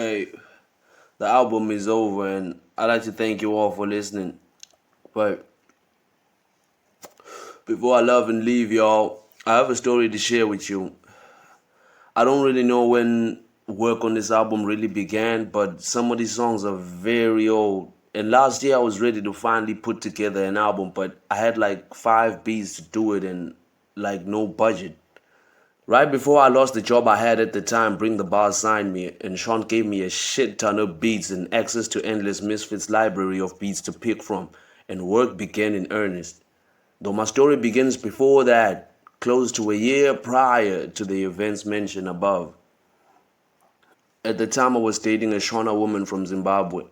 Hey, the album is over, and I'd like to thank you all for listening. But before I love and leave y'all, I have a story to share with you. I don't really know when work on this album really began, but some of these songs are very old. And last year I was ready to finally put together an album, but I had like 5 beats to do it and like no budget. Right before I lost the job I had at the time, Bring the Bar signed me, and Sean gave me a shit ton of beats and access to endless Misfits library of beats to pick from, and work began in earnest. Though my story begins before that, close to a year prior to the events mentioned above. At the time I was dating a Shona woman from Zimbabwe,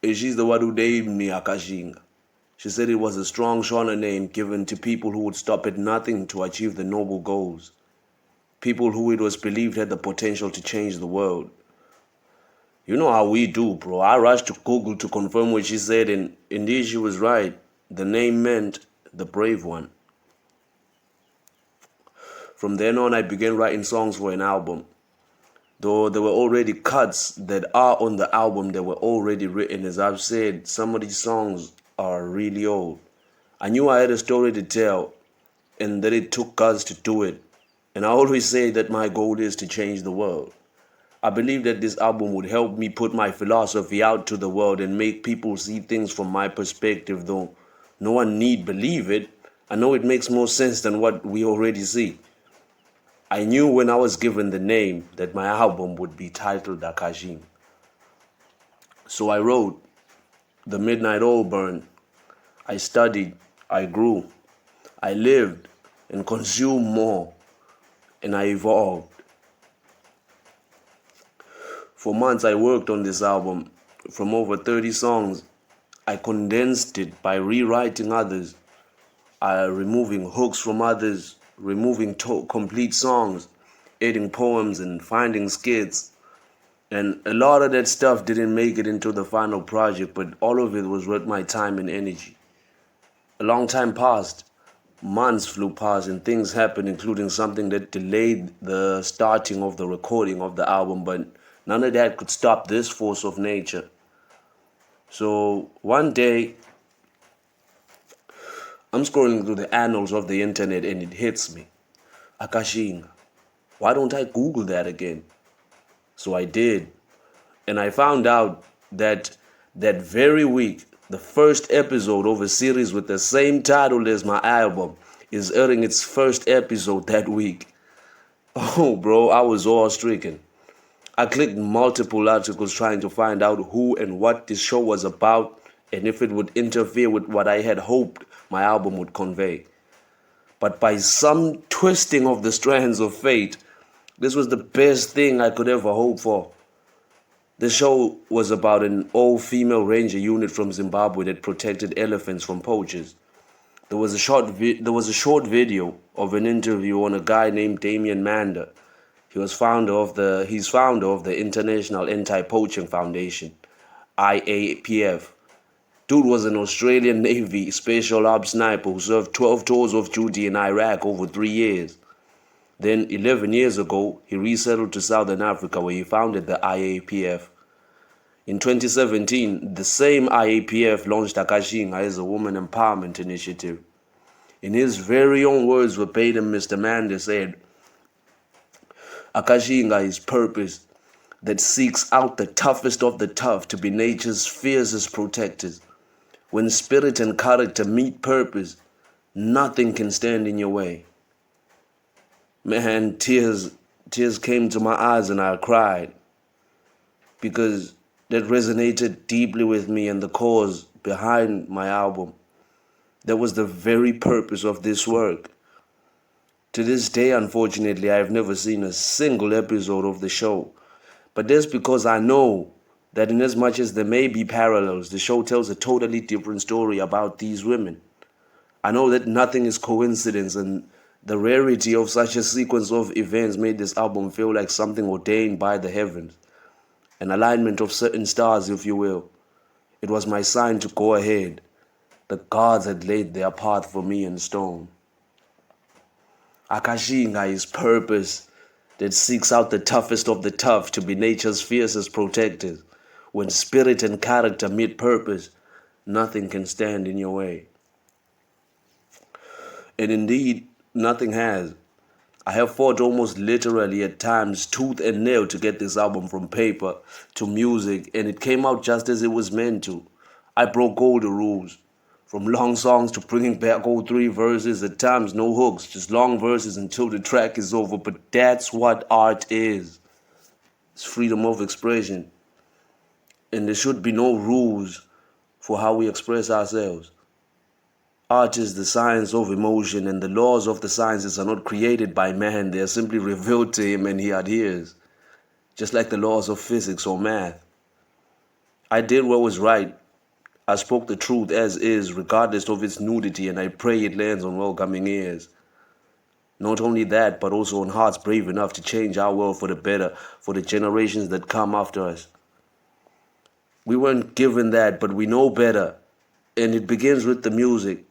and she's the one who named me AKASHINGA. She said it was a strong Shona name given to people who would stop at nothing to achieve the noble goals. People who it was believed had the potential to change the world. You know how we do, bro. I rushed to Google to confirm what she said, and indeed she was right. The name meant the brave one. From then on, I began writing songs for an album. Though there were already cuts that are on the album that were already written, as I've said, some of these songs are really old. I knew I had a story to tell, and that it took guts to do it. And I always say that my goal is to change the world. I believe that this album would help me put my philosophy out to the world and make people see things from my perspective, though no one need believe it. I know it makes more sense than what we already see. I knew when I was given the name that my album would be titled AKASHINGA. So I wrote, The Midnight Oil Burned. I studied, I grew, I lived and consumed more, and I evolved. For months I worked on this album. From over 30 songs, I condensed it by rewriting others, removing hooks from others, removing complete songs, adding poems and finding skits. And a lot of that stuff didn't make it into the final project, but all of it was worth my time and energy. A long time passed, months flew past, and things happened, including something that delayed the starting of the recording of the album, but none of that could stop this force of nature. So one day, I'm scrolling through the annals of the internet and it hits me. AKASHINGA. Why don't I Google that again? So I did. And I found out that that very week, the first episode of a series with the same title as my album is airing its first episode that week. Oh, bro, I was awe-stricken. I clicked multiple articles trying to find out who and what this show was about and if it would interfere with what I had hoped my album would convey. But by some twisting of the strands of fate, this was the best thing I could ever hope for. The show was about an all-female ranger unit from Zimbabwe that protected elephants from poachers. There was a short video of an interview on a guy named Damian Mander. He's founder of the International Anti-Poaching Foundation, IAPF. Dude was an Australian Navy Special Ops sniper who served 12 tours of duty in Iraq over 3 years. Then, 11 years ago, he resettled to Southern Africa where he founded the IAPF. In 2017, the same IAPF launched AKASHINGA as a woman empowerment initiative. In his very own words verbatim, Mr. Mander said, AKASHINGA is purpose that seeks out the toughest of the tough to be nature's fiercest protectors. When spirit and character meet purpose, nothing can stand in your way. Man, tears came to my eyes and I cried because that resonated deeply with me and the cause behind my album. That was the very purpose of this work. To this day, unfortunately, I have never seen a single episode of the show. But that's because I know that in as much as there may be parallels, the show tells a totally different story about these women. I know that nothing is coincidence, and the rarity of such a sequence of events made this album feel like something ordained by the heavens. An alignment of certain stars, if you will. It was my sign to go ahead. The gods had laid their path for me in stone. AKASHINGA is purpose that seeks out the toughest of the tough to be nature's fiercest protectors. When spirit and character meet purpose, nothing can stand in your way. And indeed, nothing has. I have fought almost literally at times tooth and nail to get this album from paper to music, and it came out just as it was meant to. I broke all the rules. From long songs to bringing back all three verses, at times no hooks, just long verses until the track is over. But that's what art is. It's freedom of expression. And there should be no rules for how we express ourselves. Art is the science of emotion, and the laws of the sciences are not created by man. They are simply revealed to him and he adheres, just like the laws of physics or math. I did what was right. I spoke the truth as is, regardless of its nudity, and I pray it lands on welcoming ears. Not only that, but also on hearts brave enough to change our world for the better, for the generations that come after us. We weren't given that, but we know better, and it begins with the music.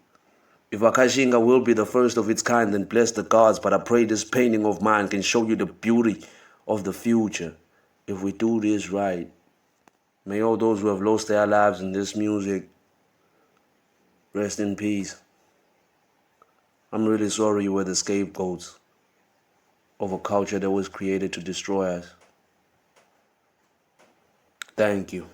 If AKASHINGA will be the first of its kind, then bless the gods, but I pray this painting of mine can show you the beauty of the future if we do this right. May all those who have lost their lives in this music rest in peace. I'm really sorry you were the scapegoats of a culture that was created to destroy us. Thank you.